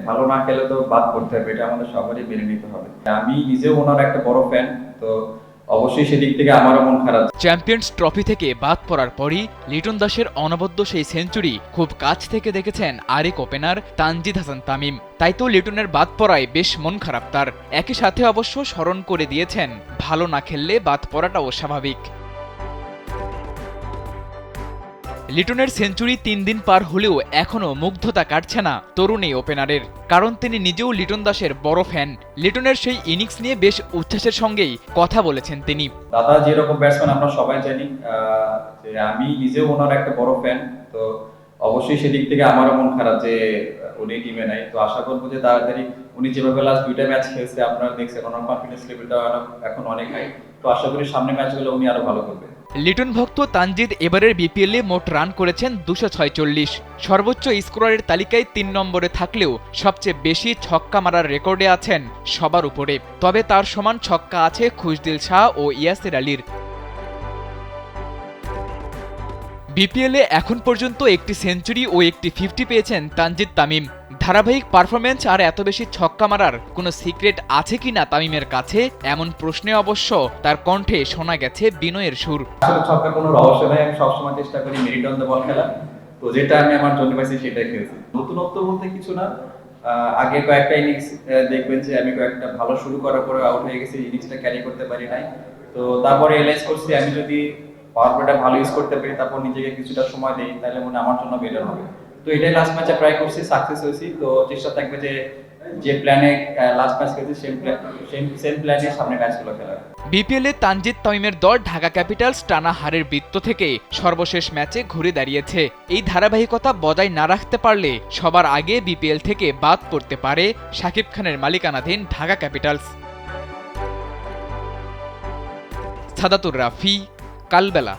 ভালো না খেলে তো বাদ পড়তে হবে, এটা আমাদের সবারই মেনে নিতে হবে। আমি নিজেও ওনার একটা বড় ফ্যান, তো অবশ্যই সেদিক থেকে আমারও মন খারাপ। চ্যাম্পিয়ন্স ট্রফি থেকে বাদ পড়ার পরই লিটন দাসের অনবদ্য সেই সেঞ্চুরি খুব কাছ থেকে দেখেছেন আরেক ওপেনার তানজিদ হাসান তামিম। তাই তো লিটনের বাদ পড়ায় বেশ মন খারাপ তার। একই সাথে অবশ্য স্মরণ করে দিয়েছেন ভালো না খেললে বাদ পড়াটাও স্বাভাবিক। লিটনের সেঞ্চুরি ৩ দিন পার হলেও এখনও মুগ্ধতা কাটছে না তরুণ এই ওপেনারের, কারণ তিনি নিজেও লিটন দাসের বড় ফ্যান। লিটনের সেই ইনিংস নিয়ে বেশ উচ্ছ্বাসের সঙ্গেই কথা বলেছেন তিনি। দাদা যেরকম ব্যাটসম্যান আমরা সবাই জানি, যে আমি নিজেও ওনার একটা বড় ফ্যান, তো অবশ্যই সেদিক থেকে আমারও মন খারাপ যে উনি টিমে নাই। তো আশা করবো যে তাড়াতাড়ি, উনি যেভাবে লাস্ট 2টা ম্যাচ খেলছে আপনারা দেখছেন, ওনার কনফিডেন্স লেভেলটা এখন অনেক হাই। তো আশা করি সামনে ম্যাচগুলো উনি আরো ভালো করবে। লিটন ভক্ত তানজিদ এবারের বিপিএলে মোট রান করেছেন 246। সর্বোচ্চ স্কোরারের তালিকায় ৩ নম্বরে থাকলেও সবচেয়ে বেশি ছক্কা মারার রেকর্ডে আছেন সবার উপরে। তবে তার সমান ছক্কা আছে খুশদিল শাহ ও ইয়াসির আলীর। বিপিএলে এখন পর্যন্ত একটি সেঞ্চুরি ও একটি 50 পেয়েছেন তানজিদ তামিম। ধারাবাহিক পারফরমেন্স আর এত বেশি ছক্কা মারার কোনো সিক্রেট আছে কিনা তামিমের কাছে, এমন প্রশ্নে অবশ্য তার কণ্ঠে শোনা গেছে বিনয়ের সুর। আসলে ছক্কা কোনো রহস্য নাই, আমি সবসময় চেষ্টা করি মেরিট অন দ্য বল খেলা। তো যেটা আমি আমার জন্য পাইছি সেটাই খেলছি। নতুনত্ব বলতে কিছু না, আগে কয়েকটা ইনিংস দেখবেন যে আমি কয়েকটা ভালো শুরু করার পরে আউট হয়ে গেছি, ইনিংসটা ক্যারি করতে পারি নাই। তো তারপরে রিয়েলাইজ করছি আমি যদি পাওয়ার প্লেটা ভালো ইউজ করতে পারি, তারপর নিজেকে কিছুটা সময় দেই, তাহলে মনে হয় আমার জন্য বেটার হবে। তো এটাই লাস্ট ম্যাচে ট্রাই করছি, সাকসেস হয়েছি। তো চেষ্টা থাকবে যে যে প্ল্যানে লাস্ট ম্যাচ খেলছি সেম প্ল্যানে সামনে ম্যাচগুলো খেলার। বিপিএলে তানজিদ তামিমের দল ঢাকা ক্যাপিটালস টানা হারের বৃত্ত থেকে সর্বশেষ ম্যাচে ঘুরে দাঁড়িয়েছে। এই ধারাবাহিকতা বজায় না রাখতে পারলে সবার আগে বিপিএল থেকে বাদ পড়তে পারে শাকিব খানের মালিকানাধীন ঢাকা ক্যাপিটালস। সাদাতুর রাফি, কালবেলা।